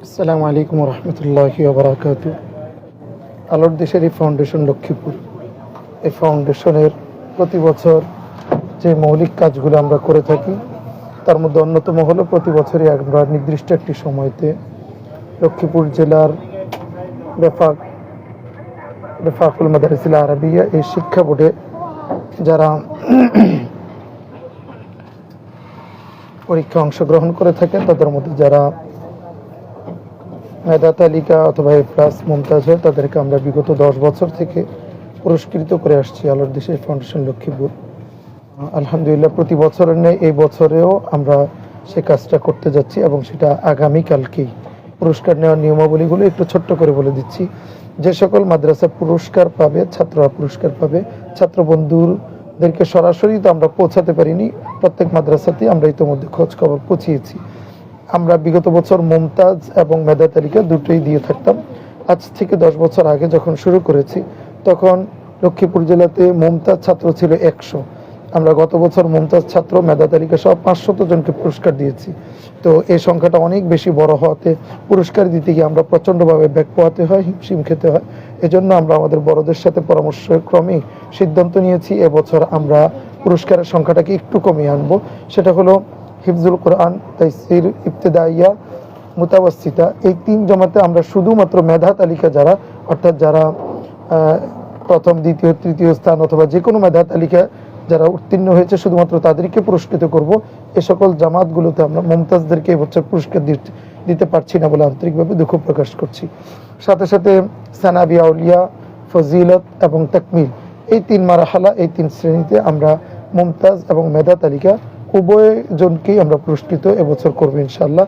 আসসালামু আলাইকুম রহমতুল্লাহি ওয়া আলোর দেশের এই ফাউন্ডেশন লক্ষ্মীপুর, এই ফাউন্ডেশনের প্রতি বছর যে মৌলিক কাজগুলো আমরা করে থাকি তার মধ্যে অন্যতম হলো প্রতি বছরই আমরা নির্দিষ্ট একটি সময়তে লক্ষ্মীপুর জেলার রেফাকুল মাদারিসিল আরাবিয়া এই শিক্ষা বোর্ডে যারা পরীক্ষা অংশগ্রহণ করে থাকেন তাদের মধ্যে যারা মেধা তালিকা অথবা এ প্লাস মুমতাজ হয় তাদেরকে আমরা বিগত 10 বছর থেকে পুরস্কৃত করে আসছি আলোর দেশের ফাউন্ডেশন লক্ষ্মীপুর। আলহামদুলিল্লাহ প্রতি বছরের নেই এই বছরেও আমরা সে কাজটা করতে যাচ্ছি এবং সেটা আগামীকালকেই। পুরস্কার নেওয়ার নিয়মাবলীগুলো একটু ছোট্ট করে বলে দিচ্ছি। যে সকল মাদ্রাসা পুরস্কার পাবে, ছাত্ররা পুরস্কার পাবে, ছাত্র বন্ধুদেরকে সরাসরি তো আমরা পৌঁছাতে পারিনি, প্রত্যেক মাদ্রাসাতেই আমরা ইতিমধ্যে খোঁজ খবর পৌঁছিয়েছি। আমরা বিগত বছর মুমতাজ এবং মেধা তালিকা দুটোই দিয়ে থাকতাম। আজ থেকে 10 বছর আগে যখন শুরু করেছি তখন লক্ষ্মীপুর জেলাতে মুমতাজ ছাত্র ছিল 100। আমরা গত বছর মুমতাজ ছাত্র, মেধা তালিকা সব 500 জনকে পুরস্কার দিয়েছি। তো এই সংখ্যাটা অনেক বেশি বড় হওয়াতে পুরস্কার দিতে গিয়ে আমরা প্রচণ্ডভাবে ব্যাক পোহাতে হয়, হিমশিম খেতে হয়। এজন্য আমরা আমাদের বড়দের সাথে পরামর্শক্রমে সিদ্ধান্ত নিয়েছি এবছর আমরা পুরস্কারের সংখ্যাটাকে একটু কমিয়ে আনবো। সেটা হলো হিফজুল কোরআন, তাইসির, ইবতেদাইয়া, মুতাওয়াসিতা, এই 3 জমাতে আমরা শুধুমাত্র মেধা তালিকা যারা, অর্থাৎ যারা প্রথম, দ্বিতীয়, তৃতীয় স্থান অথবা যে কোনো মেধা তালিকা যারা উত্তীর্ণ হয়েছে শুধুমাত্র তাদেরকে পুরস্কৃত করব। এ সকল জামাতগুলোতে আমরা মুমতাজদেরকে এবছর পুরস্কার দিতে পারছি না বলে আন্তরিকভাবে দুঃখ প্রকাশ করছি। সাথে সাথে সানাবিয়া, আউলিয়া, ফজিলত এবং তাকমিল, এই 3 মারহালা, এই 3 শ্রেণীতে আমরা মুমতাজ এবং মেধা তালিকা উভয় জনকেই আমরা পুরস্কৃত এবছর করবো ইনশাআল্লাহ।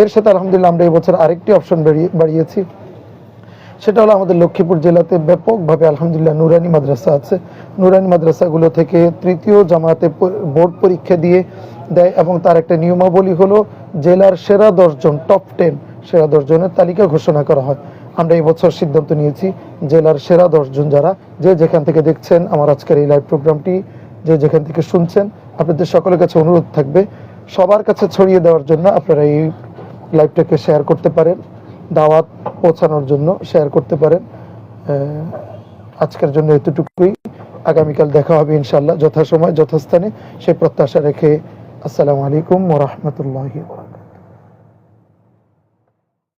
এর সাথে আলহামদুলিল্লাহ আমরা এবছর আরেকটি অপশন বাড়িয়েছি। সেটা হলো আমাদের লক্ষ্মীপুর জেলাতে ব্যাপকভাবে আলহামদুলিল্লাহ নুরানি মাদ্রাসা আছে। নুরানি মাদ্রাসাগুলো থেকে তৃতীয় জামাতে বোর্ড পরীক্ষা দিয়ে দেয় এবং তার একটা নিয়মাবলী হলো জেলার সেরা 10 জন, টপ 10 সেরা 10 জনের তালিকা ঘোষণা করা হয়। আমরা এই বছর সিদ্ধান্ত নিয়েছি জেলার সেরা 10 জন যারা, যে যেখান থেকে দেখছেন আমার আজকের এই লাইভ প্রোগ্রামটি, যে যেখান থেকে শুনছেন, আপনাদের সকলের কাছে অনুরোধ থাকবে সবার কাছে ছড়িয়ে দেওয়ার জন্য আপনারা এই লাইভটাকে শেয়ার করতে পারেন, দাওয়াত পৌঁছানোর জন্য শেয়ার করতে পারেন। আজকের জন্য এতটুকুই। আগামীকাল দেখা হবে ইনশাআল্লাহ যথাসময় যথাস্থানে, সেই প্রত্যাশা রেখে আসসালামু আলাইকুম ওয়া রাহমাতুল্লাহি।